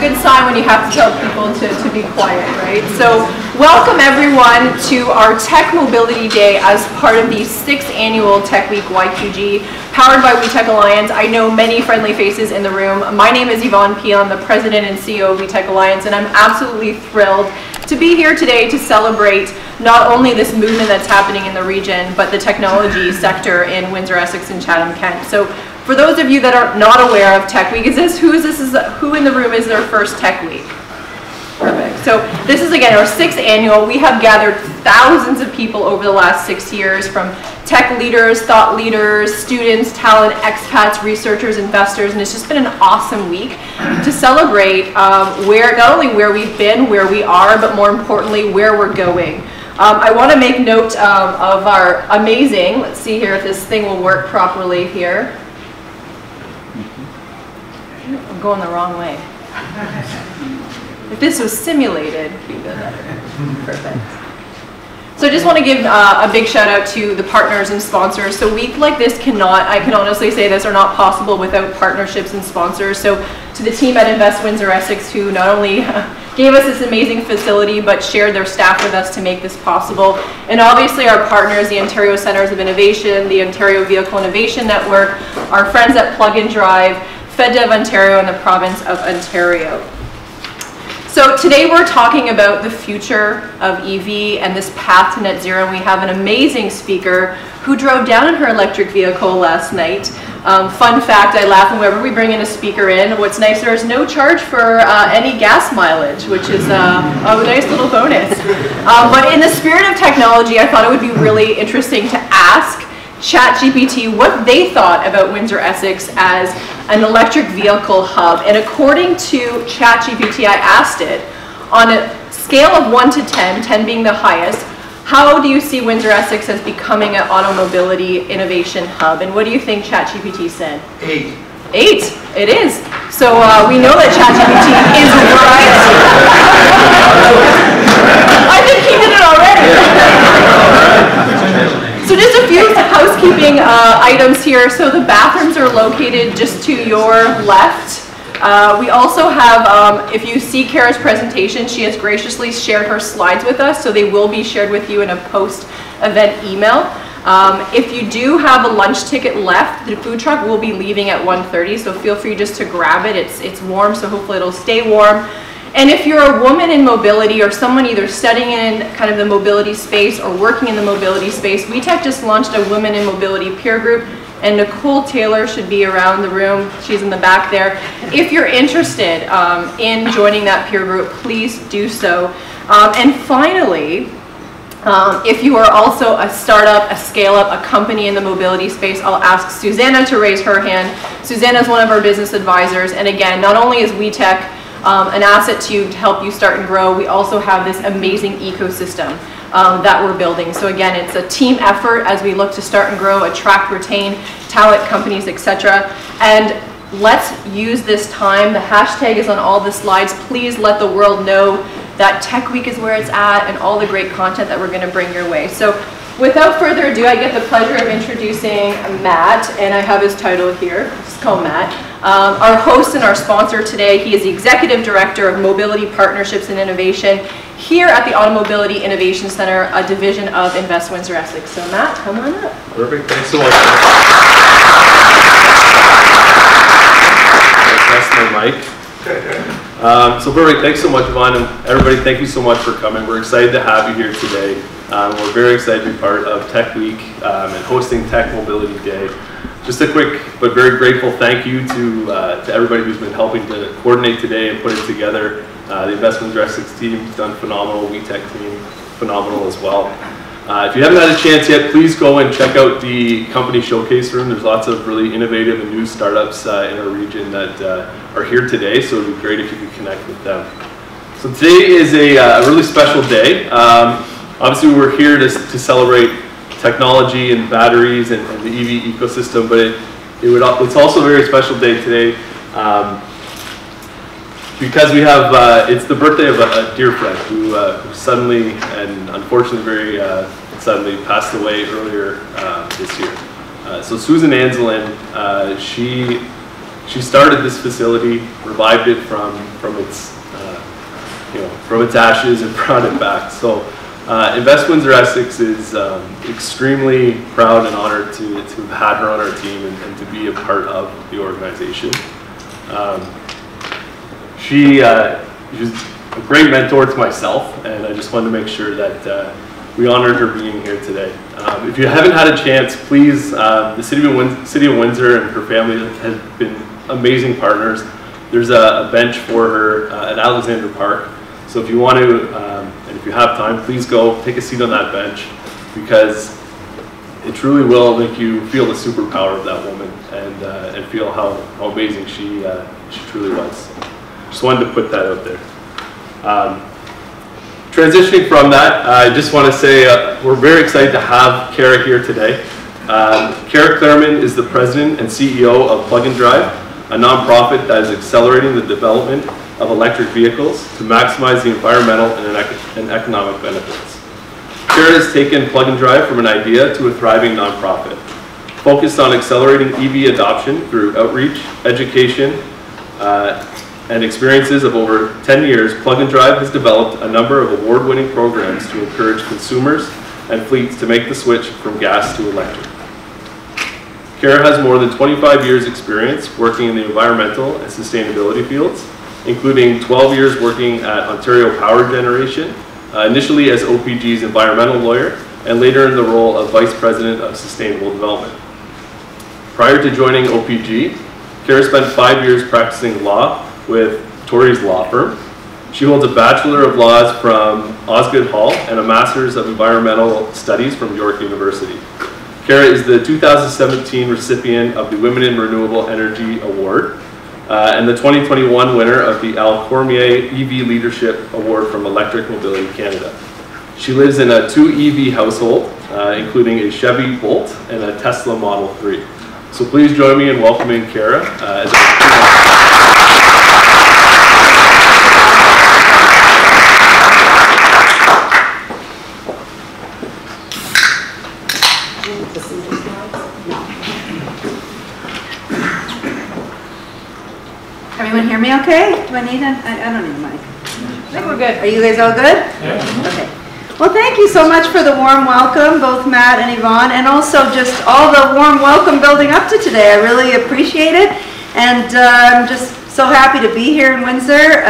good sign when you have to tell people to be quiet, right? So welcome everyone to our Tech Mobility Day as part of the 6th annual Tech Week YQG, powered by WeTech Alliance. I know many friendly faces in the room. My name is Yvonne Pion, the President and CEO of WeTech Alliance, and I'm absolutely thrilled to be here today to celebrate not only this movement that's happening in the region, but the technology sector in Windsor, Essex, and Chatham-Kent. So for those of you that are not aware of Tech Week, who in the room is their first Tech Week? Perfect. So this is, again, our 6th annual. We have gathered thousands of people over the last 6 years, from tech leaders, thought leaders, students, talent, expats, researchers, investors, and it's just been an awesome week to celebrate not only where we've been, where we are, but more importantly, where we're going. I want to make note of our amazing, let's see here if this thing will work properly here. I'm going the wrong way. If this was simulated, it'd be good. Perfect. So I just want to give a big shout out to the partners and sponsors. So week like this I can honestly say this, are not possible without partnerships and sponsors. So to the team at Invest Windsor Essex, who not only gave us this amazing facility, but shared their staff with us to make this possible. And obviously our partners, the Ontario Centres of Innovation, the Ontario Vehicle Innovation Network, our friends at Plug and Drive, FedDev Ontario, and the province of Ontario. So today we're talking about the future of EV and this path to net zero, and we have an amazing speaker who drove down in her electric vehicle last night. Fun fact, I laugh whenever we bring in a speaker in. What's nice, there is no charge for any gas mileage, which is a nice little bonus. But in the spirit of technology, I thought it would be really interesting to ask ChatGPT what they thought about Windsor Essex as an electric vehicle hub. And according to ChatGPT, I asked it, on a scale of 1 to 10, 10 being the highest, how do you see Windsor Essex as becoming an automobility innovation hub? And what do you think ChatGPT said? 8. 8, it is. So we know that ChatGPT is right. I think he did it already. So just a few housekeeping items here. So the bathrooms are located just to your left. We also have, if you see Cara's presentation, she has graciously shared her slides with us, so they will be shared with you in a post-event email. If you do have a lunch ticket left, the food truck will be leaving at 1:30, so feel free just to grab it. It's warm, so hopefully it'll stay warm. And if you're a woman in mobility or someone either studying in kind of the mobility space or working in the mobility space, WeTech just launched a Women in Mobility peer group, and Nicole Taylor should be around the room. She's in the back there. If you're interested in joining that peer group, please do so. And finally, if you are also a startup, a scale-up, a company in the mobility space, I'll ask Susanna to raise her hand. Susanna is one of our business advisors, and again, not only is WeTech an asset to help you start and grow, we also have this amazing ecosystem that we're building. So again, it's a team effort as we look to start and grow, attract, retain talent, companies, etc. And let's use this time. The hashtag is on all the slides. Please let the world know that Tech Week is where it's at and all the great content that we're going to bring your way. So without further ado, I get the pleasure of introducing Matt, and I have his title here. Just call Matt. Our host and our sponsor today, he is the Executive Director of Mobility Partnerships and Innovation here at the Automobility Innovation Center, a division of Invest Windsor Essex. So Matt, come on up. Perfect, thanks so much. That's my mic. So perfect, thanks so much, Yvonne, and everybody, thank you so much for coming. We're excited to have you here today. We're very excited to be part of Tech Week and hosting Tech Mobility Day. Just a quick but very grateful thank you to everybody who's been helping to coordinate today and put it together. The Invest Windsor Essex team has done phenomenal, WeTech team phenomenal as well. If you haven't had a chance yet, please go and check out the company showcase room. There's lots of really innovative and new startups in our region that are here today, so it would be great if you could connect with them. So today is a really special day. Obviously we're here to celebrate technology and batteries and the EV ecosystem, but it's also a very special day today because we have, it's the birthday of a dear friend who suddenly and unfortunately very suddenly passed away earlier this year. So Susan Anzelin, she She started this facility, revived it from its from its ashes, and brought it back. So Invest Windsor Essex is extremely proud and honored to have had her on our team and to be a part of the organization. She's a great mentor to myself, and I just wanted to make sure that we honored her being here today. If you haven't had a chance, please, the City of Windsor and her family have been amazing partners. There's a bench for her at Alexander Park. So if you want to, and if you have time, please go take a seat on that bench, because it truly will make you feel the superpower of that woman and feel how amazing she truly was. Just wanted to put that out there. Transitioning from that, I just want to say we're very excited to have Cara here today. Cara Clairman is the president and CEO of Plug and Drive, a nonprofit that is accelerating the development of electric vehicles to maximize the environmental and economic benefits. Cara has taken Plug and Drive from an idea to a thriving nonprofit, focused on accelerating EV adoption through outreach, education, and experiences of over 10 years. Plug and Drive has developed a number of award-winning programs to encourage consumers and fleets to make the switch from gas to electric. Cara has more than 25 years experience working in the environmental and sustainability fields, including 12 years working at Ontario Power Generation, initially as OPG's environmental lawyer, and later in the role of Vice President of Sustainable Development. Prior to joining OPG, Cara spent 5 years practicing law with Torrey's law firm. She holds a Bachelor of Laws from Osgoode Hall and a Master's of Environmental Studies from York University. Cara is the 2017 recipient of the Women in Renewable Energy Award and the 2021 winner of the Al Cormier EV Leadership Award from Electric Mobility Canada. She lives in a 2 EV household, including a Chevy Bolt and a Tesla Model 3. So please join me in welcoming Cara as Everyone hear me okay? Do I need I don't need a mic. I think we're good. Are you guys all good? Yeah. Okay. Well, thank you so much for the warm welcome, both Matt and Yvonne, and also just all the warm welcome building up to today. I really appreciate it, and I'm just so happy to be here in Windsor.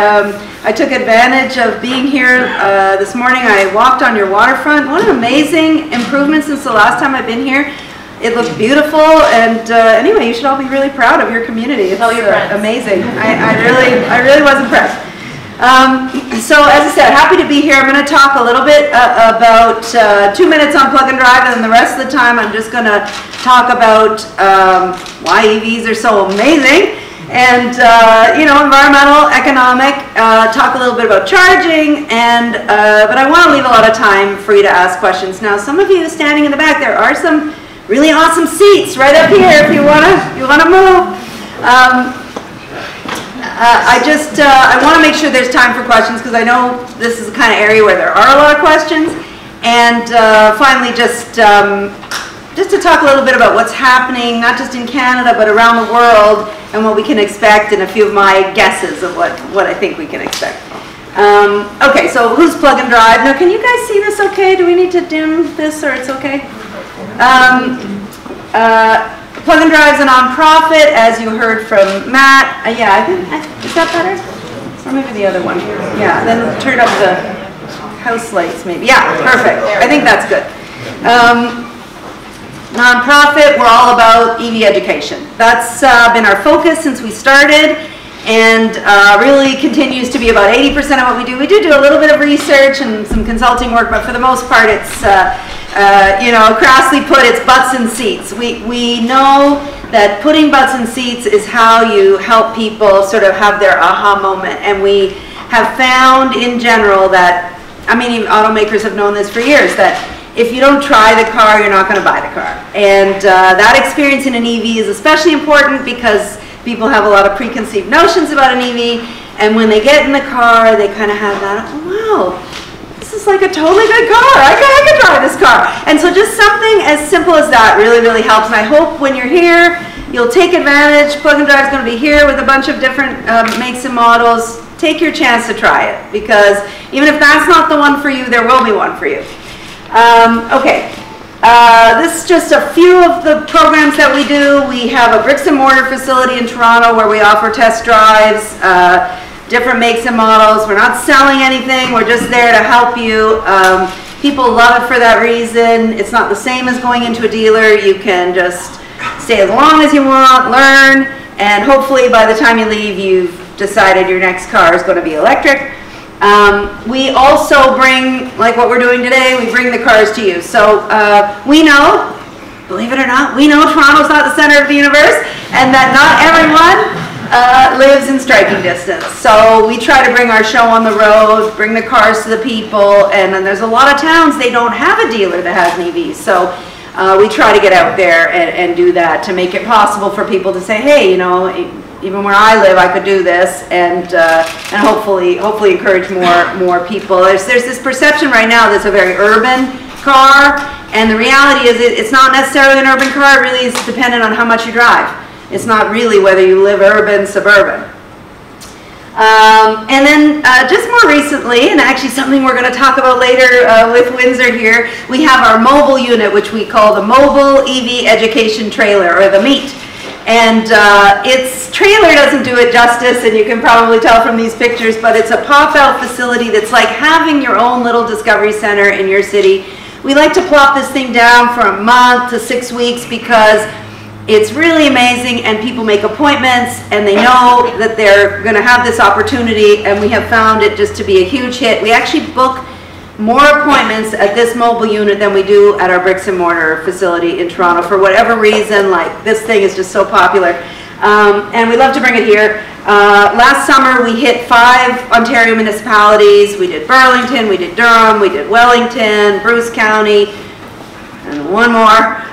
I took advantage of being here this morning. I walked on your waterfront. What an amazing improvement since the last time I've been here. It looked beautiful, and anyway, you should all be really proud of your community. It's Tell your friends. amazing. I really was impressed. So as I said, happy to be here. I'm going to talk a little bit about 2 minutes on Plug and Drive, and then the rest of the time I'm just going to talk about why EVs are so amazing, and environmental, economic, talk a little bit about charging, and but I want to leave a lot of time for you to ask questions. Now, some of you standing in the back, there are some really awesome seats right up here if you wanna move. I want to make sure there's time for questions, because I know this is the kind of area where there are a lot of questions. And finally, just to talk a little bit about what's happening, not just in Canada, but around the world, and what we can expect, and a few of my guesses of what I think we can expect. Okay, so who's Plug and Drive? Now, can you guys see this okay? Do we need to dim this, or it's okay? Plug and Drive is a nonprofit, as you heard from Matt. Yeah, is that better? Or maybe the other one. Yeah, then turn up the house lights maybe. Yeah, perfect. I think that's good. Nonprofit, we're all about EV education. That's been our focus since we started, and really continues to be about 80% of what we do. We do a little bit of research and some consulting work, but for the most part it's, crassly put, it's butts in seats. We know that putting butts in seats is how you help people sort of have their aha moment, and we have found in general that, I mean, even automakers have known this for years, that if you don't try the car, you're not going to buy the car. And that experience in an EV is especially important, because people have a lot of preconceived notions about an EV, and when they get in the car, they kind of have that, oh, wow, this is like a totally good car. I can drive this car. And so just something as simple as that really, really helps. And I hope when you're here, You'll take advantage. Plug and Drive is going to be here with a bunch of different makes and models. Take your chance to try it, because even if that's not the one for you, there will be one for you. Okay. This is just a few of the programs that we do. We have a bricks and mortar facility in Toronto where we offer test drives, different makes and models. We're not selling anything. We're just there to help you. People love it for that reason. It's not the same as going into a dealer. You can just stay as long as you want, learn, and hopefully by the time you leave, you've decided your next car is going to be electric. We also bring, like what we're doing today, we bring the cars to you. So we know, believe it or not, we know Toronto's not the center of the universe, and that not everyone lives in striking distance. So we try to bring our show on the road, bring the cars to the people, and then there's a lot of towns, they don't have a dealer that has an EV. So we try to get out there and do that to make it possible for people to say, hey, you know, even where I live, I could do this, and hopefully encourage more people. There's this perception right now that's a very urban car, and the reality is it's not necessarily an urban car. It really is dependent on how much you drive. It's not really whether you live urban, suburban. And then just more recently, and actually something we're going to talk about later with Windsor here, we have our mobile unit, which we call the Mobile EV Education Trailer, or the MEET. And its trailer doesn't do it justice, and you can probably tell from these pictures, but it's a pop-out facility that's like having your own little discovery center in your city. We like to plop this thing down for a month to 6 weeks because it's really amazing, and people make appointments, and they know that they're going to have this opportunity, and we have found it just to be a huge hit. We actually book more appointments at this mobile unit than we do at our bricks and mortar facility in Toronto for whatever reason. Like, this thing is just so popular, and we love to bring it here. Last summer we hit 5 Ontario municipalities. We did Burlington, we did Durham, we did Wellington, Bruce County, and one more.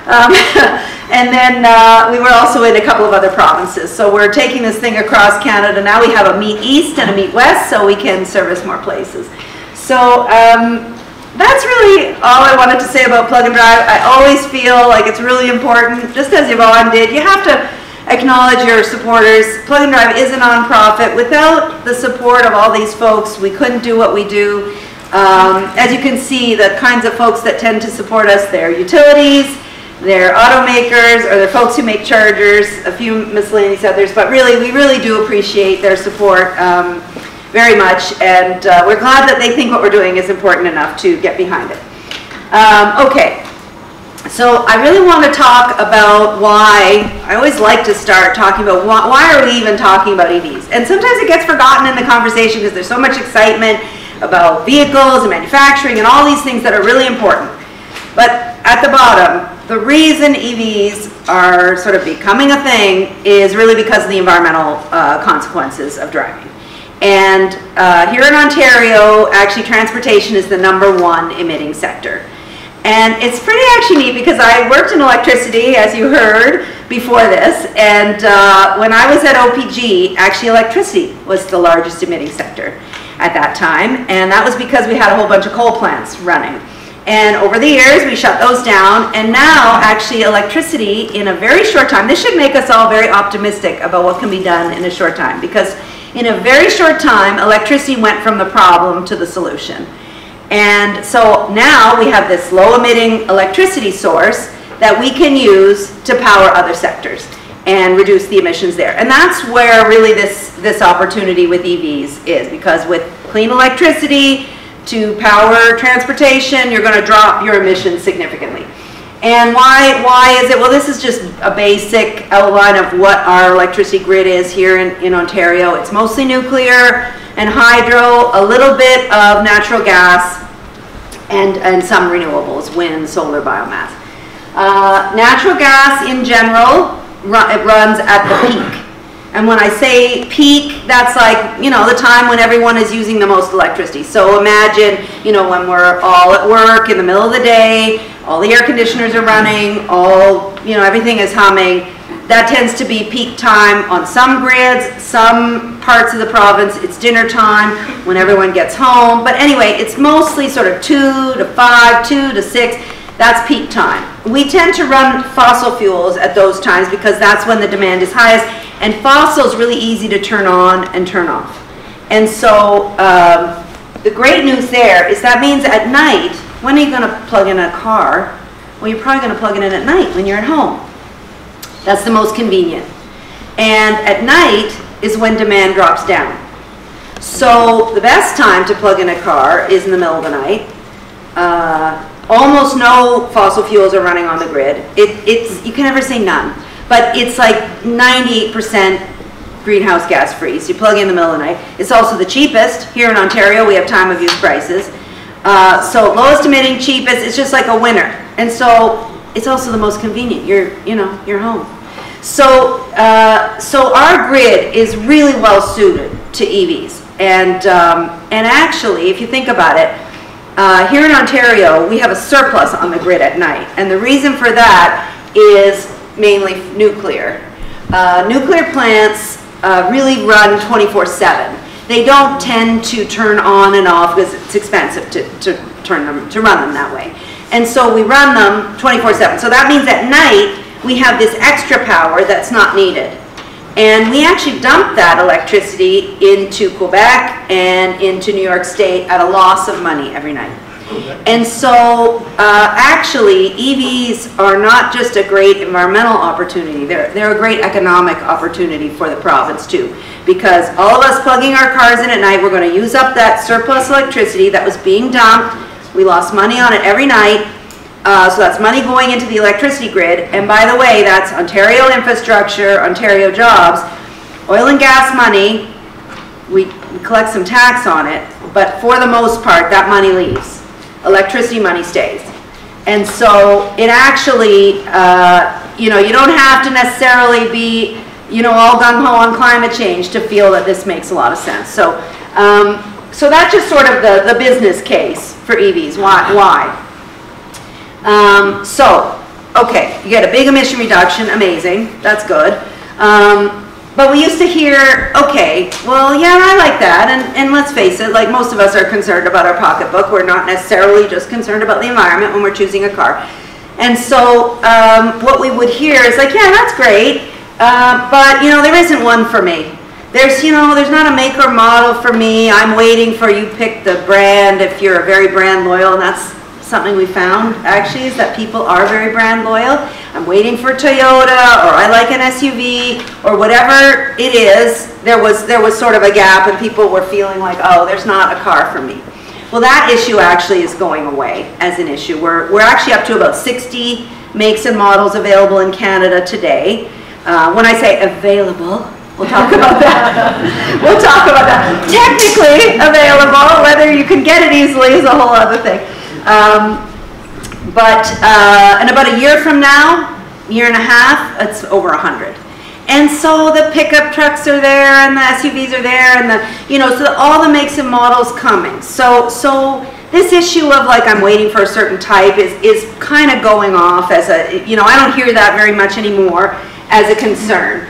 And then we were also in a couple of other provinces. So we're taking this thing across Canada. Now we have a MEET East and a MEET West, so we can service more places. So that's really all I wanted to say about Plug and Drive. I always feel like it's really important, just as Yvonne did, you have to acknowledge your supporters. Plug and Drive is a nonprofit. Without the support of all these folks, we couldn't do what we do. As you can see, the kinds of folks that tend to support us, they're utilities, they're automakers, or they're folks who make chargers, a few miscellaneous others, but really, we really do appreciate their support very much, and we're glad that they think what we're doing is important enough to get behind it. Okay, so I really want to talk about why. I always like to start talking about why are we even talking about EVs, and sometimes it gets forgotten in the conversation because there's so much excitement about vehicles and manufacturing and all these things that are really important. But at the bottom, the reason EVs are sort of becoming a thing is really because of the environmental consequences of driving. And here in Ontario, actually transportation is the #1 emitting sector. And it's pretty actually neat because I worked in electricity, as you heard, before this. And when I was at OPG, actually electricity was the largest emitting sector at that time. And that was because we had a whole bunch of coal plants running. And over the years, we shut those down. And now, actually, electricity in a very short time, this should make us all very optimistic about what can be done in a short time. Because in a very short time, electricity went from the problem to the solution. And so now we have this low-emitting electricity source that we can use to power other sectors and reduce the emissions there. And that's where really this opportunity with EVs is, because with clean electricity to power transportation, you're going to drop your emissions significantly. And why is it? Well, this is just a basic outline of what our electricity grid is here in Ontario. It's mostly nuclear and hydro, a little bit of natural gas, and some renewables, wind, solar, biomass. Natural gas in general, it runs at the peak. And when I say peak, that's like, you know, the time when everyone is using the most electricity. So imagine, you know, when we're all at work in the middle of the day, all the air conditioners are running, everything is humming. That tends to be peak time on some grids, some parts of the province. It's dinner time when everyone gets home. But anyway, it's mostly sort of 2 to 5, 2 to 6. That's peak time. we tend to run fossil fuels at those times because that's when the demand is highest, and fossil is really easy to turn on and turn off. And so the great news there is that means at night, when are you going to plug in a car? Well, you're probably going to plug it in at night when you're at home. That's the most convenient. And at night is when demand drops down. So the best time to plug in a car is in the middle of the night. Almost no fossil fuels are running on the grid. You can never say none, but it's like 98% greenhouse gas free. So you plug in the middle of the night. It's also the cheapest. Here in Ontario, we have time of use prices. So lowest emitting, cheapest, it's just like a winner. And so it's also the most convenient. You're home. So our grid is really well suited to EVs. And actually, if you think about it, here in Ontario, we have a surplus on the grid at night. And the reason for that is mainly nuclear. Nuclear plants really run 24/7. They don't tend to turn on and off because it's expensive to run them that way. And so we run them 24/7. So that means at night, we have this extra power that's not needed. And we actually dump that electricity into Quebec and into New York State at a loss of money every night. And so actually EVs are not just a great environmental opportunity, they're a great economic opportunity for the province too. Because all of us plugging our cars in at night, we're going to use up that surplus electricity that was being dumped. We lost money on it every night. So that's money going into the electricity grid. And by the way, that's Ontario infrastructure, Ontario jobs, oil and gas money. We collect some tax on it, but for the most part, that money leaves. Electricity money stays. And so it actually, you don't have to necessarily be, all gung-ho on climate change to feel that this makes a lot of sense. So, so that's just sort of the business case for EVs. Why? Okay, you get a big emission reduction, amazing, that's good. But we used to hear, okay, well, yeah, I like that, and let's face it, like most of us are concerned about our pocketbook. We're not necessarily just concerned about the environment when we're choosing a car. And so what we would hear is like, yeah, that's great, but there isn't one for me. There's not a make or model for me. I'm waiting for you pick the brand if you're very brand loyal, and that's something we found actually is that people are very brand loyal. I'm waiting for Toyota, or I like an SUV, or whatever it is. There was sort of a gap, and people were feeling like, oh, there's not a car for me. Well, that issue actually is going away as an issue. We're actually up to about 60 makes and models available in Canada today. When I say available, we'll talk about that. We'll talk about that. Technically available, whether you can get it easily is a whole other thing. And about a year from now, year and a half, it's over 100. And so the pickup trucks are there, and the SUVs are there, and so all the makes and models coming. So this issue of like I'm waiting for a certain type is kind of going off as a, I don't hear that very much anymore as a concern.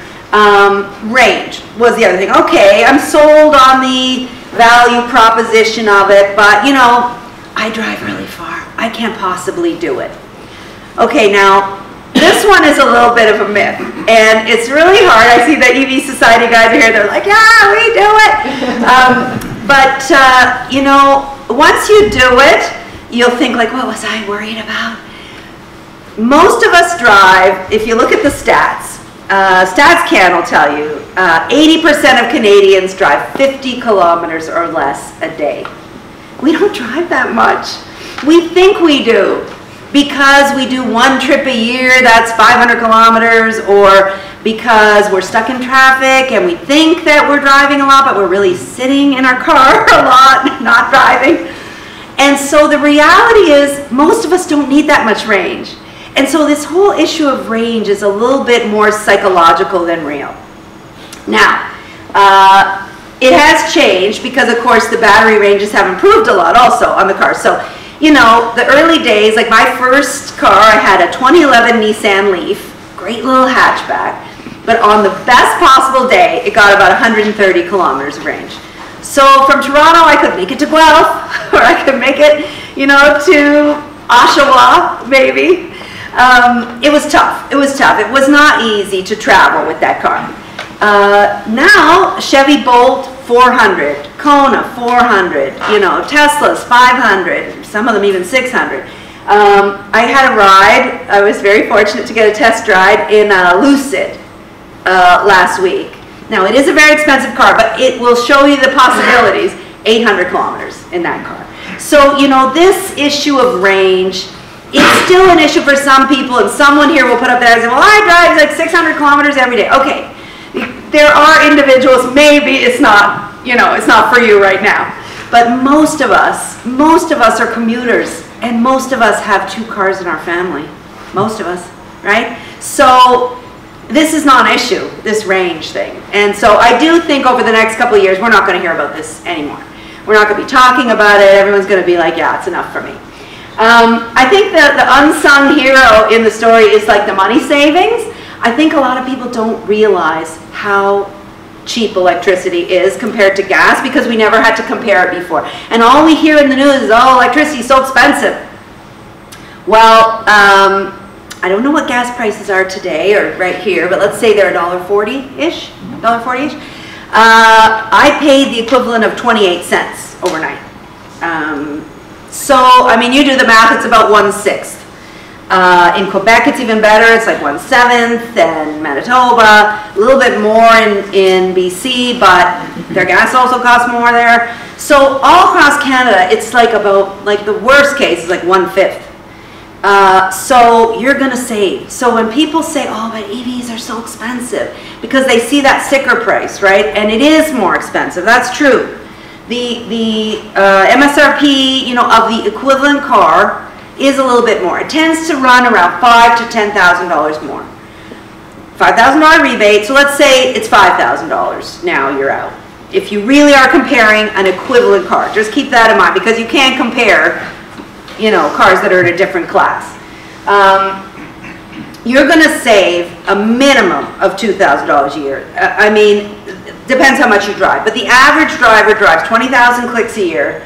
Range was the other thing. Okay, I'm sold on the value proposition of it, but I drive really far. I can't possibly do it. Okay, now, this one is a little bit of a myth, and it's really hard. I see the EV Society guys are here. They're like, yeah, we do it. Once you do it, you'll think like, what was I worried about? Most of us drive, if you look at the stats, StatsCan will tell you, 80% of Canadians drive 50 kilometers or less a day. We don't drive that much. We think we do because we do one trip a year that's 500 kilometers, or because we're stuck in traffic and we think that we're driving a lot, but we're really sitting in our car a lot, not driving. And so the reality is most of us don't need that much range. And so this whole issue of range is a little bit more psychological than real. Now, it has changed because, of course, the battery ranges have improved a lot also on the car. So, the early days, like my first car, I had a 2011 Nissan Leaf, great little hatchback, but on the best possible day, it got about 130 kilometers of range. So from Toronto, I could make it to Guelph, or I could make it, to Oshawa, maybe. It was tough. It was tough. It was not easy to travel with that car. Now, Chevy Bolt, 400. Kona, 400. You know, Tesla's 500. Some of them even 600. I had a ride. I was very fortunate to get a test ride in Lucid last week. Now, it is a very expensive car, but it will show you the possibilities. 800 kilometers in that car. So, you know, this issue of range, it's still an issue for some people, and someone here will put up there and say, well, I drive like 600 kilometers every day. Okay, there are individuals, maybe it's not, you know, it's not for you right now. But most of us are commuters, and most of us have 2 cars in our family. Most of us, right? So this is not an issue, this range thing. And so I do think over the next couple of years, we're not going to hear about this anymore. We're not going to be talking about it. Everyone's going to be like, yeah, it's enough for me. I think that the unsung hero in the story is like the money savings. I think a lot of people don't realize how cheap electricity is compared to gas because we never had to compare it before. And all we hear in the news is, oh, electricity is so expensive. Well, I don't know what gas prices are today or right here, but let's say they're $1.40-ish, $1.40-ish. I paid the equivalent of 28 cents overnight. So, I mean, you do the math, it's about 1/6. In Quebec, it's even better. It's like 1/7, and Manitoba, a little bit more in BC, but their gas also costs more there. So all across Canada, it's like about, like the worst case is like 1/5. So you're going to save. So when people say, oh, but EVs are so expensive, because they see that sticker price, right? And it is more expensive. That's true. The MSRP, you know, of the equivalent car is a little bit more. It tends to run around $5,000 to $10,000 more. $5,000 rebate. So let's say it's $5,000. Now you're out. If you really are comparing an equivalent car, just keep that in mind because you can't compare, you know, cars that are in a different class. You're going to save a minimum of $2,000 a year. I mean, depends how much you drive, but the average driver drives 20,000 clicks a year,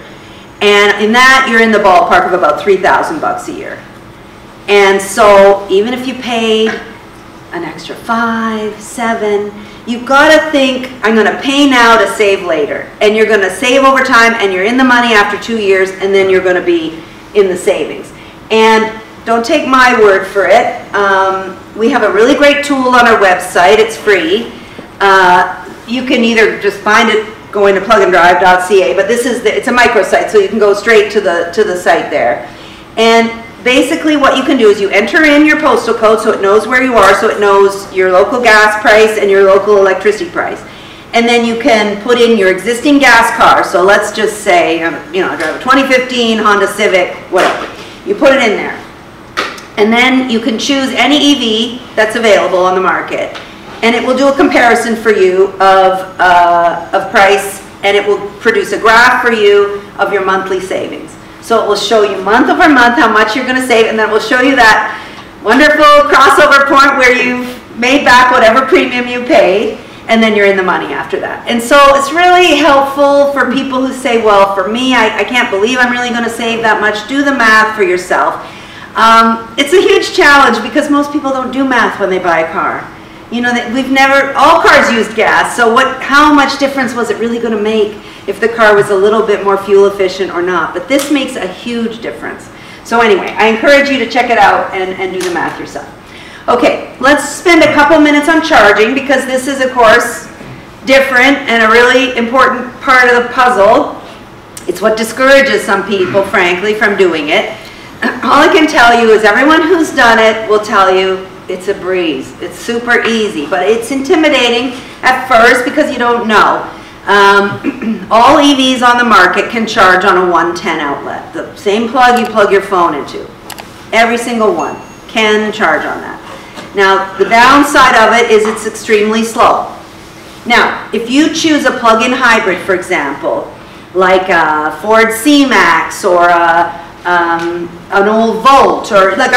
and in that you're in the ballpark of about 3,000 bucks a year. And so even if you paid an extra 5, 7, you've got to think, I'm going to pay now to save later, and you're going to save over time, and you're in the money after 2 years, and then you're going to be in the savings. And don't take my word for it. We have a really great tool on our website. It's free. You can either just find it going to pluganddrive.ca, but this is it's a microsite, so you can go straight to the site there. And basically what you can do is you enter in your postal code so it knows where you are, so it knows your local gas price and your local electricity price. And then you can put in your existing gas car. So let's just say, you know, I drive a 2015 Honda Civic, whatever. You put it in there. And then you can choose any EV that's available on the market. And it will do a comparison for you of price, and it will produce a graph for you of your monthly savings. So it will show you month over month how much you're going to save, and then it will show you that wonderful crossover point where you've made back whatever premium you paid, and then you're in the money after that. And so it's really helpful for people who say, well, for me, I can't believe I'm really going to save that much. Do the math for yourself. It's a huge challenge because most people don't do math when they buy a car. You know, all cars used gas, so how much difference was it really going to make if the car was a little bit more fuel efficient or not? But this makes a huge difference. So anyway, I encourage you to check it out and do the math yourself. Okay, let's spend a couple minutes on charging because this is, of course, different and a really important part of the puzzle. It's what discourages some people, frankly, from doing it. All I can tell you is everyone who's done it will tell you it's a breeze. It's super easy, but it's intimidating at first because you don't know. All EVs on the market can charge on a 110 outlet. The same plug you plug your phone into. Every single one can charge on that. Now, the downside of it is it's extremely slow. Now, if you choose a plug-in hybrid, for example, like a Ford C-Max or an old Volt, or like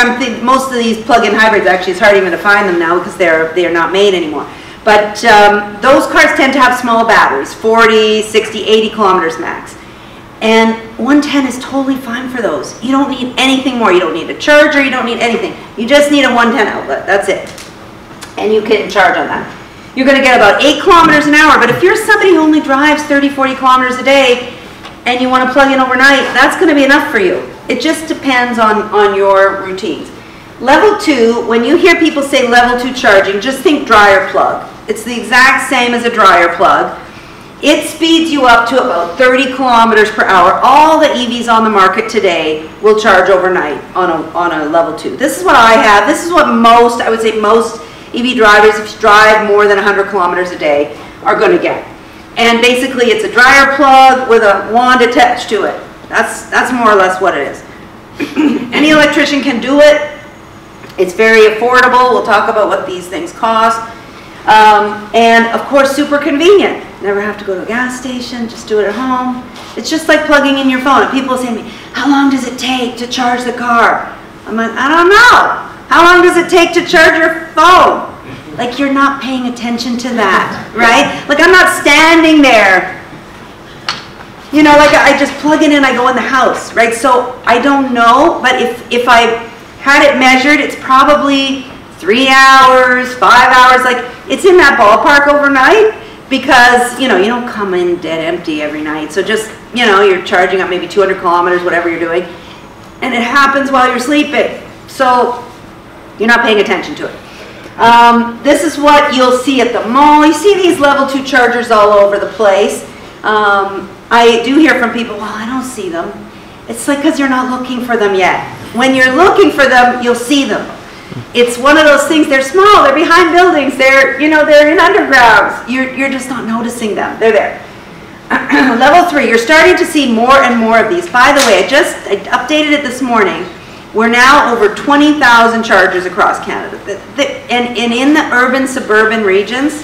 most of these plug-in hybrids, actually it's hard even to find them now because they're not made anymore. But those cars tend to have small batteries, 40, 60, 80 kilometers max. And 110 is totally fine for those. You don't need anything more. You don't need a charger, you don't need anything. You just need a 110 outlet, that's it. And you can charge on that. You're gonna get about 8 kilometers an hour, but if you're somebody who only drives 30, 40 kilometers a day and you wanna plug in overnight, that's gonna be enough for you. It just depends on your routines. Level 2, when you hear people say level 2 charging, just think dryer plug. It's the exact same as a dryer plug. It speeds you up to about 30 kilometers per hour. All the EVs on the market today will charge overnight on a level 2. This is what I have. This is what most, I would say most EV drivers, if you drive more than 100 kilometers a day, are going to get. And basically it's a dryer plug with a wand attached to it. That's more or less what it is. Any electrician can do it. It's very affordable. We'll talk about what these things cost. And of course, super convenient. Never have to go to a gas station, just do it at home. It's just like plugging in your phone. And people say to me, how long does it take to charge the car? I'm like, I don't know. How long does it take to charge your phone? Like, you're not paying attention to that, right? Like, I'm not standing there. You know, like I just plug it in, I go in the house, right? So I don't know, but if I had it measured, it's probably 3 hours, 5 hours, like it's in that ballpark overnight because, you know, you don't come in dead empty every night. So just, you know, you're charging up maybe 200 kilometers, whatever you're doing, and it happens while you're sleeping. So you're not paying attention to it. This is what you'll see at the mall. You see these level 2 chargers all over the place. I do hear from people, well, I don't see them. It's like because you're not looking for them yet. When you're looking for them, you'll see them. It's one of those things, they're small, they're behind buildings, they're, you know, they're in undergrounds. You're just not noticing them, they're there. Level 3, you're starting to see more and more of these. By the way, I updated it this morning. We're now over 20,000 chargers across Canada. And in the urban, suburban regions,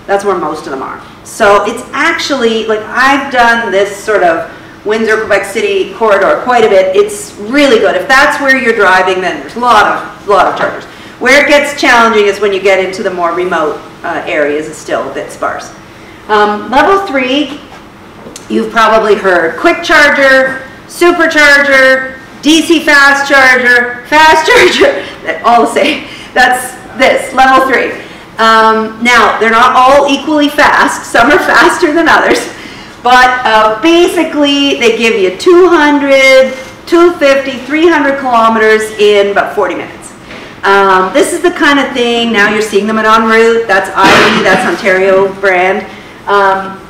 that's where most of them are. So it's actually, like I've done this sort of Windsor, Quebec City corridor quite a bit. It's really good. If that's where you're driving, then there's a lot of chargers. Where it gets challenging is when you get into the more remote areas. It's still a bit sparse. Level 3, you've probably heard quick charger, supercharger, DC fast charger, all the same. That's this, level 3. Now, they're not all equally fast. Some are faster than others. But basically, they give you 200, 250, 300 kilometers in about 40 minutes. This is the kind of thing, now you're seeing them at En route. That's Ivy, that's Ontario brand.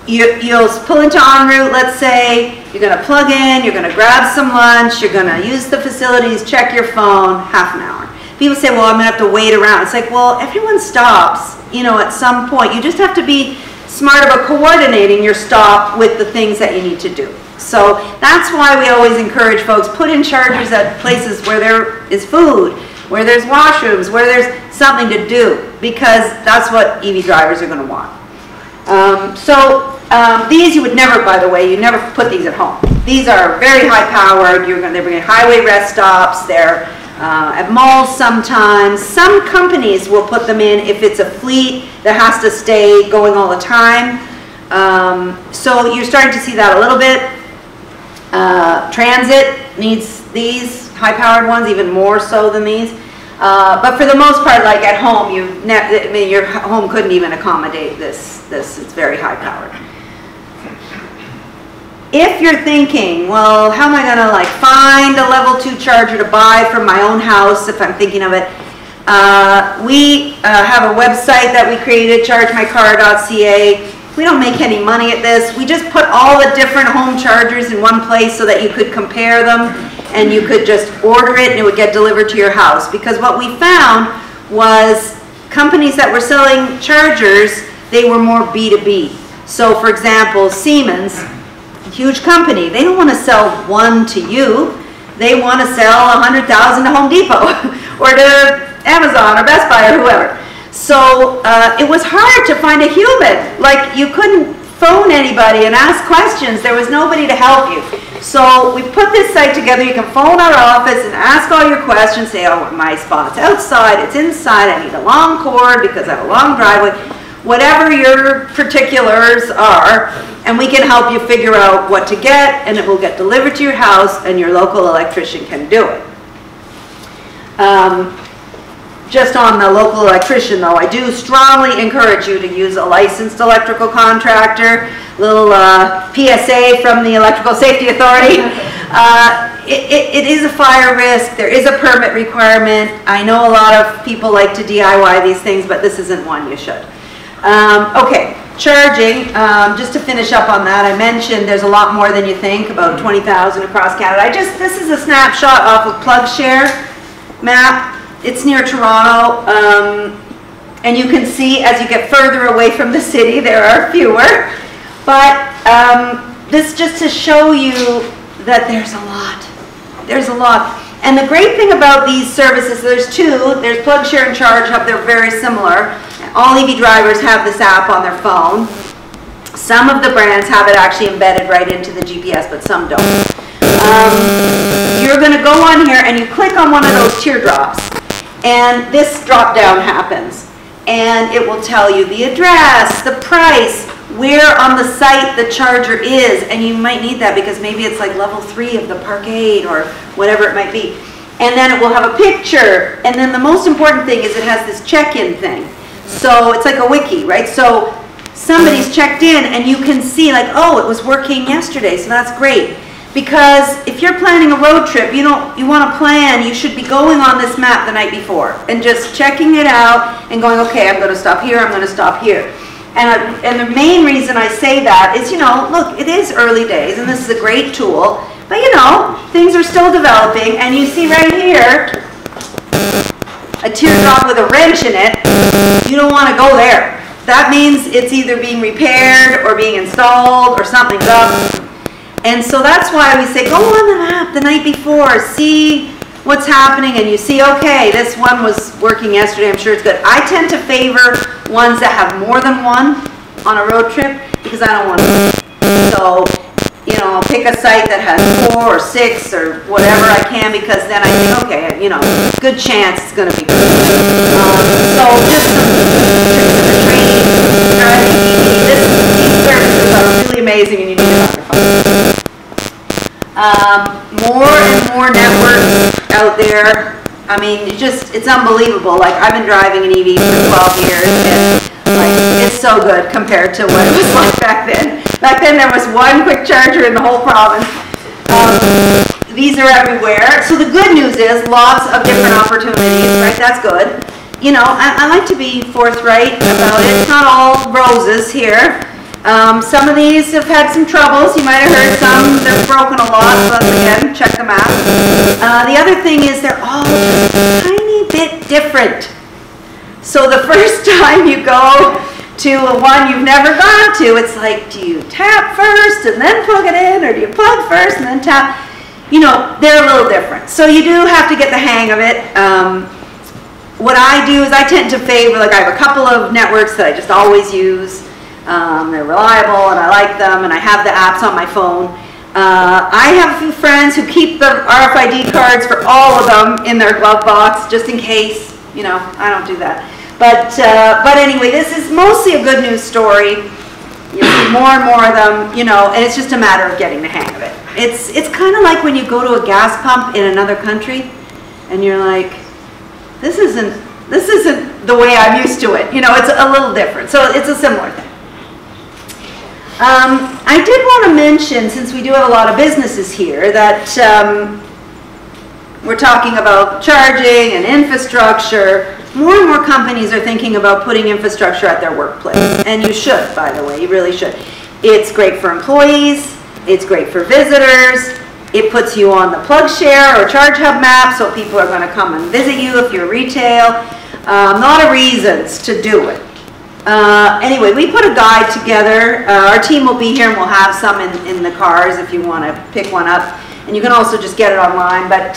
You'll pull into En route, let's say, you're going to plug in, you're going to grab some lunch, you're going to use the facilities, check your phone, half an hour. People say, well, I'm going to have to wait around. It's like, well, everyone stops, you know, at some point. You just have to be smart about coordinating your stop with the things that you need to do. So that's why we always encourage folks, put in chargers at places where there is food, where there's washrooms, where there's something to do, because that's what EV drivers are going to want. These you would never, by the way, you never put these at home. These are very high powered. They're bringing highway rest stops. They're at malls sometimes. Some companies will put them in if it's a fleet that has to stay going all the time. So you're starting to see that a little bit. Transit needs these high-powered ones even more so than these. But for the most part, like at home, your home couldn't even accommodate this. It's very high-powered. If you're thinking, well, how am I going to like find a level 2 charger to buy from my own house if I'm thinking of it? We have a website that we created, chargemycar.ca. We don't make any money at this. We just put all the different home chargers in one place so that you could compare them and you could just order it and it would get delivered to your house. Because what we found was companies that were selling chargers, they were more B2B. So for example, Siemens, huge company, they don't want to sell one to you. They want to sell 100,000 to Home Depot or to Amazon or Best Buy or whoever. So it was hard to find a human. Like you couldn't phone anybody and ask questions. There was nobody to help you. So we put this site together. You can phone our office and ask all your questions. Say, oh, my spot's outside, it's inside, I need a long cord because I have a long driveway. whatever your particulars are, and we can help you figure out what to get, and it will get delivered to your house, and your local electrician can do it. Just on the local electrician though, I do strongly encourage you to use a licensed electrical contractor. Little PSA from the Electrical Safety Authority. It is a fire risk, there is a permit requirement. I know a lot of people like to DIY these things, but this isn't one you should. Okay, charging, just to finish up on that, I mentioned there's a lot more than you think, about 20,000 across Canada. This is a snapshot off of PlugShare map. It's near Toronto, and you can see as you get further away from the city, there are fewer. But this just to show you that there's a lot. There's a lot. And the great thing about these services, there's two. There's PlugShare and ChargeHub. They're very similar. All EV drivers have this app on their phone. Some of the brands have it actually embedded right into the GPS, but some don't. You're going to go on here and you click on one of those teardrops. And this drop down happens, and it will tell you the address, the price, where on the site the charger is, and you might need that because maybe it's like level 3 of the Parkade or whatever it might be. And then it will have a picture, and then the most important thing is it has this check-in thing. So it's like a wiki, right? So somebody's checked in and you can see like, oh, it was working yesterday, so that's great. Because if you're planning a road trip, you want to plan, you should be going on this map the night before and just checking it out and going, okay, I'm going to stop here, I'm going to stop here. And the main reason I say that is, look, it is early days and this is a great tool, but things are still developing, and you see right here, a teardrop with a wrench in it. You don't want to go there. That means it's either being repaired or being installed or something's up. And so that's why we say, go on the map the night before, see what's happening, and you see, okay, this one was working yesterday, I'm sure it's good. I tend to favor ones that have more than one on a road trip because I don't want to. So, I'll pick a site that has 4 or 6 or whatever I can, because then I think, okay, good chance it's going to be good. So just some tricks in the training, driving EV. These services are really amazing, and you need to have your phone. More and more networks out there. I mean, it's unbelievable. Like, I've been driving an EV for 12 years, and it's so good compared to what it was like back then. Back then there was one quick charger in the whole province. These are everywhere. So the good news is lots of different opportunities, right? That's good. I like to be forthright about it. It's not all roses here. Some of these have had some troubles. You might have heard some. They're broken a lot, but again, check them out. The other thing is they're all just a tiny bit different. So the first time you go to a one you've never gone to, it's like, do you tap first and then plug it in, or do you plug first and then tap? They're a little different. So you do have to get the hang of it. What I do is I tend to favor, I have a couple of networks that I just always use. They're reliable and I like them, and I have the apps on my phone. I have a few friends who keep the RFID cards for all of them in their glove box, just in case. I don't do that. But anyway, this is mostly a good news story. You see more and more of them, and it's just a matter of getting the hang of it. It's kind of like when you go to a gas pump in another country, and you're like, this isn't the way I'm used to it. It's a little different. So it's a similar thing. I did want to mention, since we do have a lot of businesses here, that we're talking about charging and infrastructure. More and more companies are thinking about putting infrastructure at their workplace. And you should, by the way, you really should. It's great for employees, it's great for visitors, it puts you on the PlugShare or ChargeHub map, so people are going to come and visit you if you're retail. A lot of reasons to do it. Anyway, we put a guide together. Our team will be here and we'll have some in the cars if you want to pick one up. And you can also just get it online. But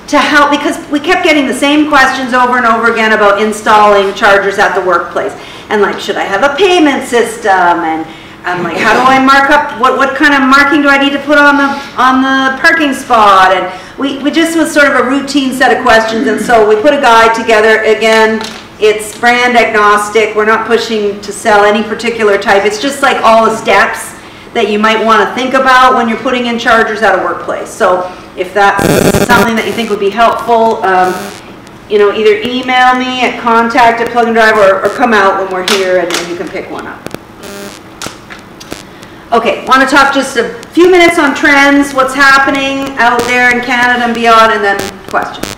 to help, because we kept getting the same questions over and over again about installing chargers at the workplace. And should I have a payment system? And how do I mark up, what kind of marking do I need to put on the parking spot? And we just was sort of a routine set of questions, and so we put a guide together. Again, It's brand agnostic. We're not pushing to sell any particular type. It's just like all the steps that you might want to think about when you're putting in chargers at a workplace. So if that's something that you think would be helpful, you know, either email me at contact@plug-and-drive or come out when we're here and then you can pick one up. Okay, want to talk just a few minutes on trends, what's happening out there in Canada and beyond, and then questions.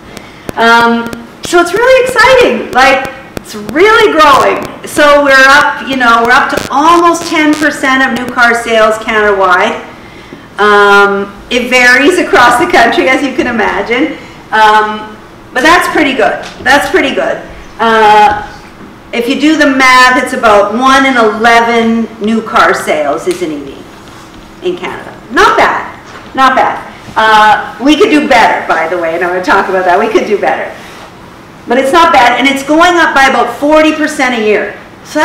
So it's really exciting, like it's really growing. So we're up, you know, we're up to almost 10% of new car sales Canada-wide. It varies across the country, as you can imagine, but that's pretty good. That's pretty good. If you do the math, it's about 1 in 11 new car sales is an EV in Canada. Not bad, not bad. We could do better, by the way, and I'm going to talk about that. We could do better. But it's not bad, and it's going up by about 40% a year. So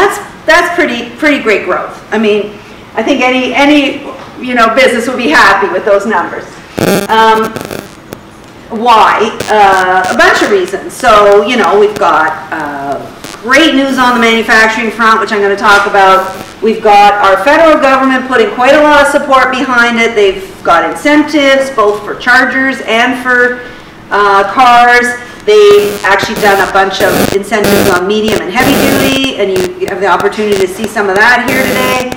that's pretty great growth. I mean, I think any you know, business would be happy with those numbers. Why? A bunch of reasons. So, you know, we've got great news on the manufacturing front, which I'm going to talk about. We've got our federal government putting quite a lot of support behind it. They've got incentives, both for chargers and for cars. They've actually done a bunch of incentives on medium and heavy duty, and you have the opportunity to see some of that here today.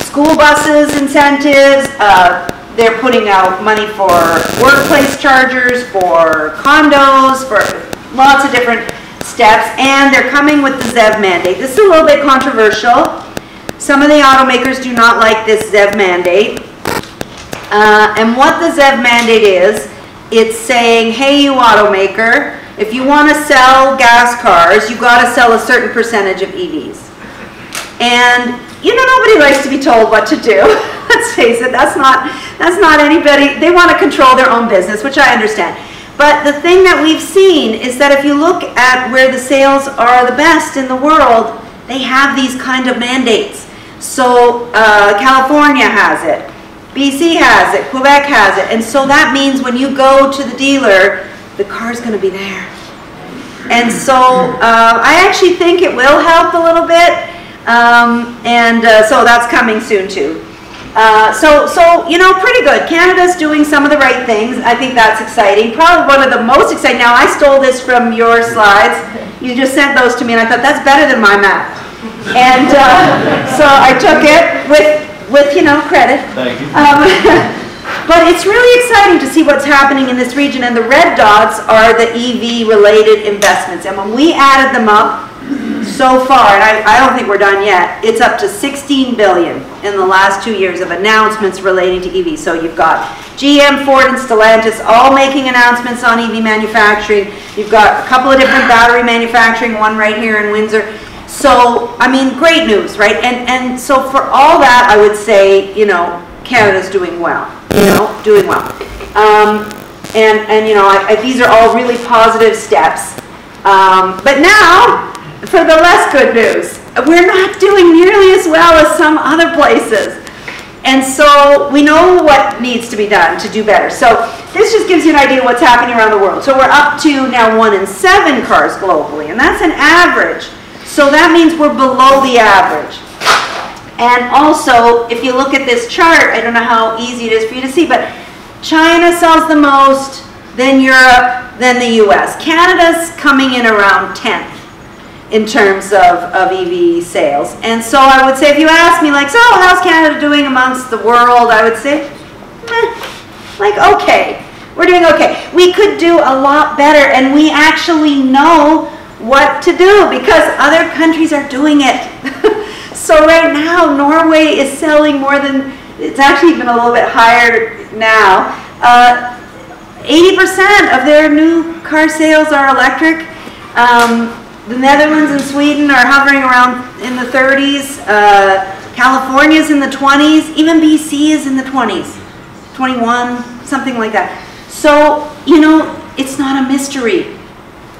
School buses incentives. They're putting out money for workplace chargers, for condos, for lots of different steps, and they're coming with the ZEV mandate. This is a little bit controversial. Some of the automakers do not like this ZEV mandate. And what the ZEV mandate is, it's saying, hey, you automaker, if you want to sell gas cars, you've got to sell a certain percentage of EVs. And you know, nobody likes to be told what to do. Let's face it, that's not anybody. They want to control their own business, which I understand. But the thing that we've seen is that if you look at where the sales are the best in the world, they have these kind of mandates. So California has it, BC has it, Quebec has it, and so that means when you go to the dealer, the car's going to be there. And so I actually think it will help a little bit. So that's coming soon too. So you know, pretty good. Canada's doing some of the right things. I think that's exciting. Probably one of the most exciting. Now, I stole this from your slides. You just sent those to me, and I thought that's better than my map. And so I took it with you know, credit. Thank you. But it's really exciting to see what's happening in this region, and the red dots are the EV-related investments. And when we added them up, so far, and I don't think we're done yet, it's up to 16 billion in the last 2 years of announcements relating to EV. So you've got GM, Ford, and Stellantis all making announcements on EV manufacturing. You've got a couple of different battery manufacturing, one right here in Windsor. So, I mean, great news, right? And so for all that, I would say, you know, Canada's doing well, you know, doing well. And you know, these are all really positive steps. But now, for the less good news, we're not doing nearly as well as some other places. And so we know what needs to be done to do better. So this just gives you an idea of what's happening around the world. So we're up to now 1 in 7 cars globally, and that's an average. So that means we're below the average. And also, if you look at this chart, I don't know how easy it is for you to see, but China sells the most, then Europe, then the US. Canada's coming in around 10th. In terms of EV sales. And so I would say, if you ask me, like, so how's Canada doing amongst the world, I would say, like, okay, we're doing okay. We could do a lot better, and we actually know what to do because other countries are doing it. So right now, Norway is selling more than, it's actually even a little bit higher now. 80% of their new car sales are electric. The Netherlands and Sweden are hovering around in the 30s. California's in the 20s. Even BC is in the 20s. 21, something like that. So, you know, it's not a mystery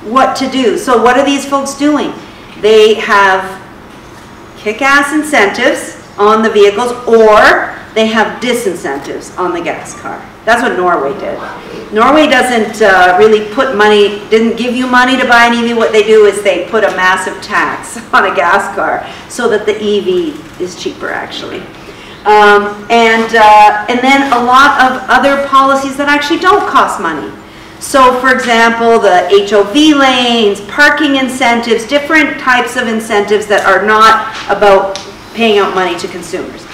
what to do. So what are these folks doing? They have kick-ass incentives on the vehicles, or they have disincentives on the gas car. That's what Norway did. Norway doesn't really put money, didn't give you money to buy an EV. What they do is they put a massive tax on a gas car so that the EV is cheaper, actually. And then a lot of other policies that actually don't cost money. So, for example, the HOV lanes, parking incentives, different types of incentives that are not about paying out money to consumers.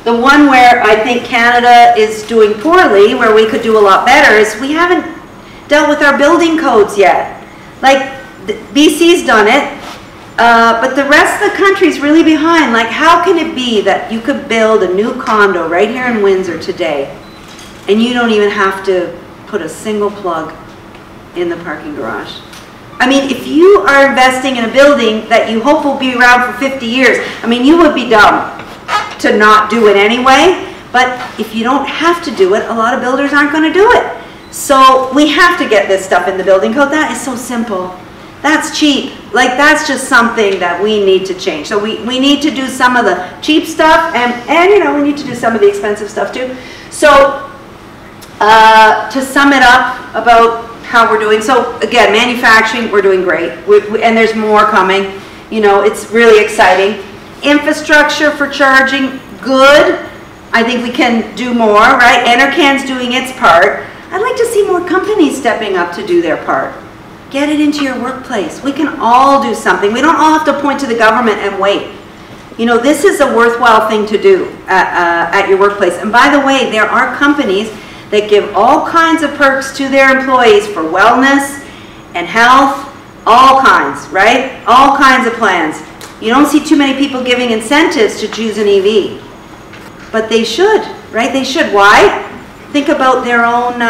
The one where I think Canada is doing poorly, where we could do a lot better, is we haven't dealt with our building codes yet. Like, BC's done it, but the rest of the country's really behind. Like, how can it be that you could build a new condo right here in Windsor today, and you don't even have to put a single plug in the parking garage? I mean, if you are investing in a building that you hope will be around for 50 years, I mean, you would be dumb to not do it anyway. But if you don't have to do it, a lot of builders aren't going to do it. So we have to get this stuff in the building code. That is so simple. That's cheap. Like, that's just something that we need to change. So we need to do some of the cheap stuff, and you know, we need to do some of the expensive stuff too. So to sum it up about how we're doing, so again, manufacturing, we're doing great, and there's more coming. You know, it's really exciting. Infrastructure for charging, good. I think we can do more, right? Enercan's doing its part. I'd like to see more companies stepping up to do their part. Get it into your workplace. We can all do something. We don't all have to point to the government and wait. You know, this is a worthwhile thing to do at your workplace. And by the way, there are companies that give all kinds of perks to their employees for wellness and health, all kinds, right? All kinds of plans. You don't see too many people giving incentives to choose an EV. But they should, right? They should. Why? Think about their own,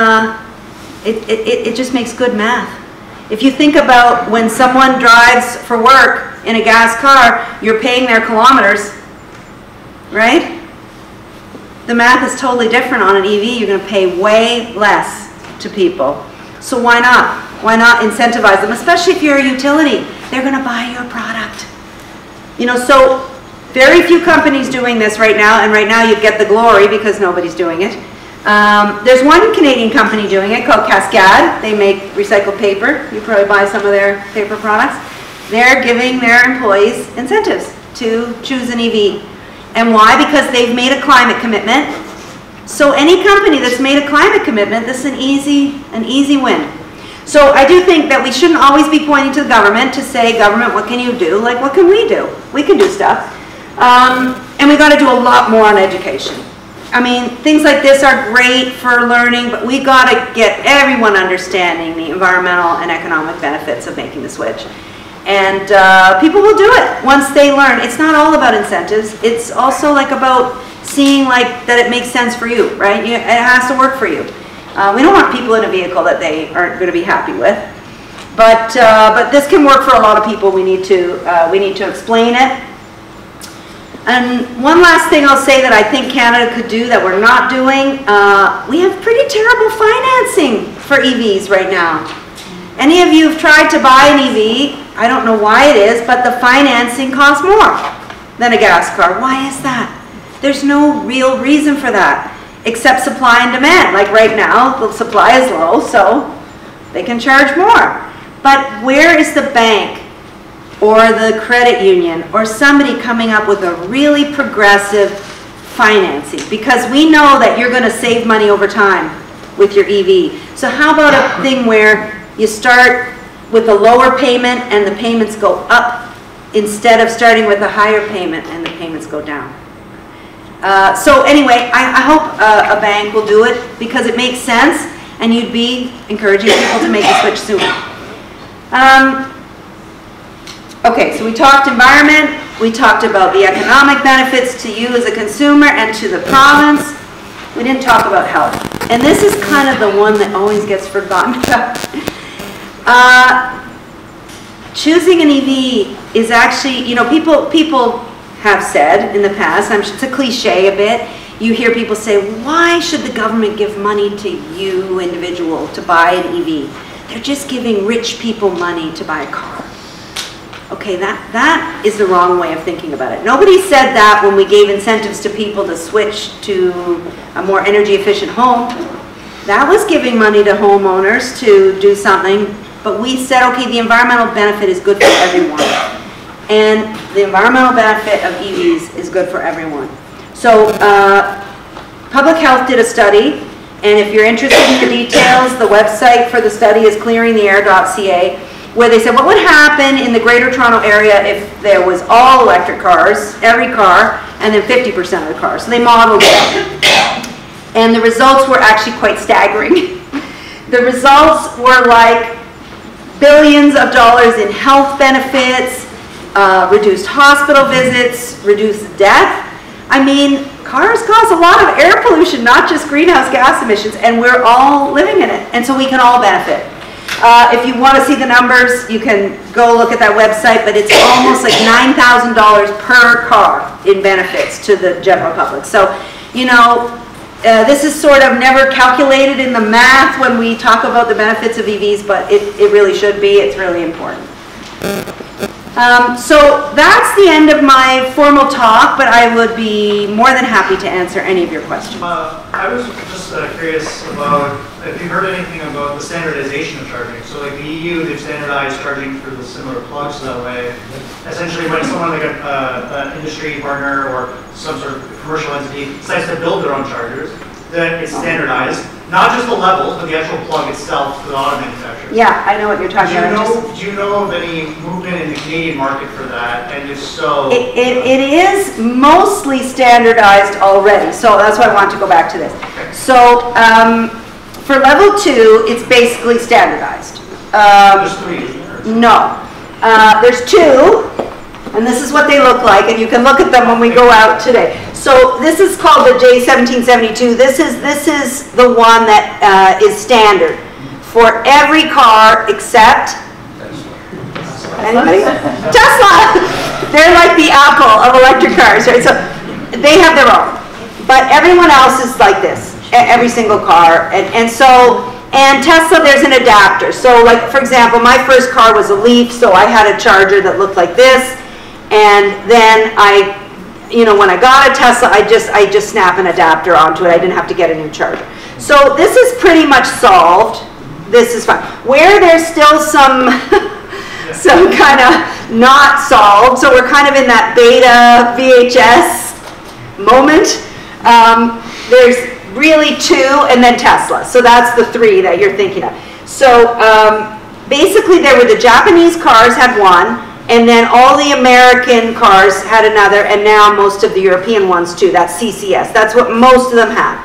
it just makes good math. If you think about when someone drives for work in a gas car, you're paying their kilometers, right? The math is totally different on an EV. You're going to pay way less to people. So why not? Why not incentivize them? Especially if you're a utility. They're going to buy your product. You know, so very few companies doing this right now, and right now you get the glory because nobody's doing it. There's one Canadian company doing it called Cascade. They make recycled paper. You probably buy some of their paper products. They're giving their employees incentives to choose an EV. And why? Because they've made a climate commitment. So any company that's made a climate commitment, this is an easy win. So I do think that we shouldn't always be pointing to the government to say, government, what can you do? Like, what can we do? We can do stuff. And we got to do a lot more on education. I mean, things like this are great for learning, but we got to get everyone understanding the environmental and economic benefits of making the switch. And people will do it once they learn. It's not all about incentives. It's also like about seeing like that it makes sense for you, right? It has to work for you. We don't want people in a vehicle that they aren't going to be happy with. But this can work for a lot of people. We need to explain it. And one last thing I'll say that I think Canada could do that we're not doing, we have pretty terrible financing for EVs right now. Any of you have tried to buy an EV, I don't know why it is, but the financing costs more than a gas car. Why is that? There's no real reason for that, except supply and demand. Like right now, the supply is low, so they can charge more. But where is the bank or the credit union or somebody coming up with a really progressive financing? Because we know that you're going to save money over time with your EV. So how about a thing where you start with a lower payment and the payments go up instead of starting with a higher payment and the payments go down? So anyway, I hope a bank will do it because it makes sense and you'd be encouraging people to make the switch sooner. Okay, so we talked environment, we talked about the economic benefits to you as a consumer and to the province. We didn't talk about health. And this is kind of the one that always gets forgotten about. Choosing an EV is actually, you know, people have said in the past, it's a cliche a bit, you hear people say, why should the government give money to you, individual, to buy an EV? They're just giving rich people money to buy a car. Okay, that is the wrong way of thinking about it. Nobody said that when we gave incentives to people to switch to a more energy efficient home. That was giving money to homeowners to do something, but we said, okay, the environmental benefit is good for everyone. And the environmental benefit of EVs is good for everyone. So Public Health did a study, and if you're interested in the details, the website for the study is clearingtheair.ca, where they said what would happen in the Greater Toronto Area if there was all electric cars, every car, and then 50% of the cars. So they modeled it. And the results were actually quite staggering. The results were like billions of dollars in health benefits, reduced hospital visits, reduced death. I mean, cars cause a lot of air pollution, not just greenhouse gas emissions, and we're all living in it, and so we can all benefit. If you want to see the numbers, you can go look at that website, but it's almost like $9,000 per car in benefits to the general public. So, you know, this is sort of never calculated in the math when we talk about the benefits of EVs, but it really should be. It's really important. So that's the end of my formal talk, but I would be more than happy to answer any of your questions. I was just curious about if you heard anything about the standardization of charging. So like the EU, they've standardized charging for the similar plugs that way. Essentially when someone like an industry partner or some sort of commercial entity decides to build their own chargers, then it's standardized. Not just the levels, but the actual plug itself for the auto manufacturers. Yeah, I know what you're talking about. Do you know of any movement in the Canadian market for that? And if so... It is mostly standardized already, so that's why I want to go back to this. Okay. So for level 2, it's basically standardized. There's 3, isn't there? No. There's 2, and this is what they look like, and you can look at them when we go out today. So this is called the J1772. This is the one that is standard for every car except anybody? Tesla. They're like the Apple of electric cars, right? So they have their own, but everyone else is like this. Every single car, and Tesla, there's an adapter. So like for example, my first car was a Leaf, so I had a charger that looked like this, and then when I got a Tesla, I just snap an adapter onto it. I didn't have to get a new charger. So this is pretty much solved. This is fine. Where there's still some kind of not solved, so we're kind of in that beta VHS moment. There's really 2 and then Tesla. So that's the 3 that you're thinking of. So basically there were the Japanese cars had one, and then all the American cars had another, and now most of the European ones too. That's CCS. That's what most of them have.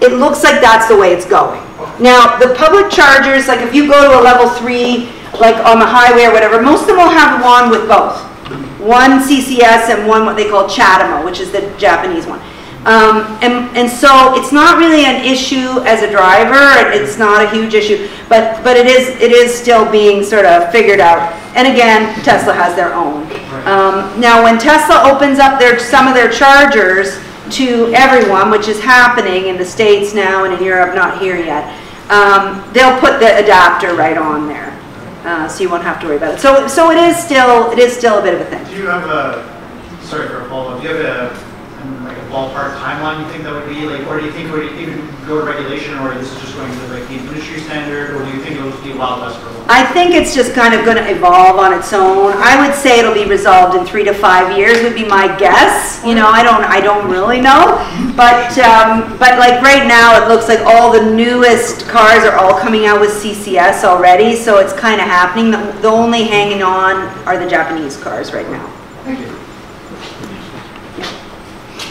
It looks like that's the way it's going. Now, the public chargers, like if you go to a level 3, like on the highway or whatever, most of them will have one with both. One CCS and one what they call CHAdeMO, which is the Japanese one. And so it's not really an issue as a driver. It's not a huge issue, but it is still being sort of figured out. And again, Tesla has their own. Now, when Tesla opens up some of their chargers to everyone, which is happening in the States now and in Europe, not here yet, they'll put the adapter right on there, so you won't have to worry about it. So it is still a bit of a thing. Do you have sorry for a follow-up, do you have like a ballpark timeline you think that would be, like, or do you think it would even go to regulation, or this is just going to like the industry standard, or do you think it will just be a wild west for a while? I think it's just kind of going to evolve on its own. I would say it'll be resolved in 3 to 5 years would be my guess. You know, I don't really know, but like right now it looks like all the newest cars are all coming out with CCS already, so it's kind of happening. The only hanging on are the Japanese cars right now. Thank you.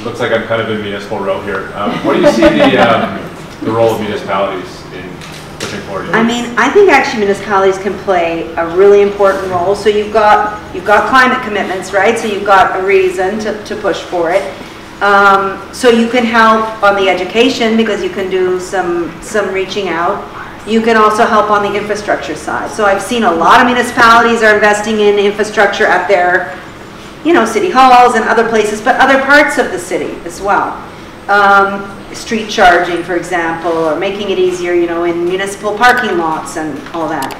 Looks like I'm kind of in municipal row here. What do you see the role of municipalities in pushing forward? I mean, I think actually municipalities can play a really important role. So you've got climate commitments, right? So you've got a reason to push for it. So you can help on the education because you can do some reaching out. You can also help on the infrastructure side. So I've seen a lot of municipalities are investing in infrastructure at their city halls and other places, but other parts of the city as well. Street charging, for example, or making it easier, in municipal parking lots and all that.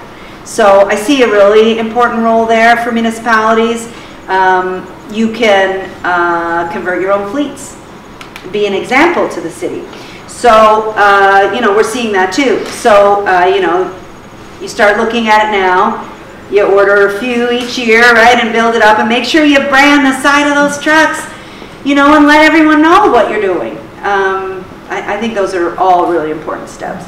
So I see a really important role there for municipalities. You can convert your own fleets, be an example to the city. So, you know, we're seeing that too. So, you know, you start looking at it now, you order a few each year, right, and build it up, and make sure you brand the side of those trucks, you know, and let everyone know what you're doing. I think those are all really important steps.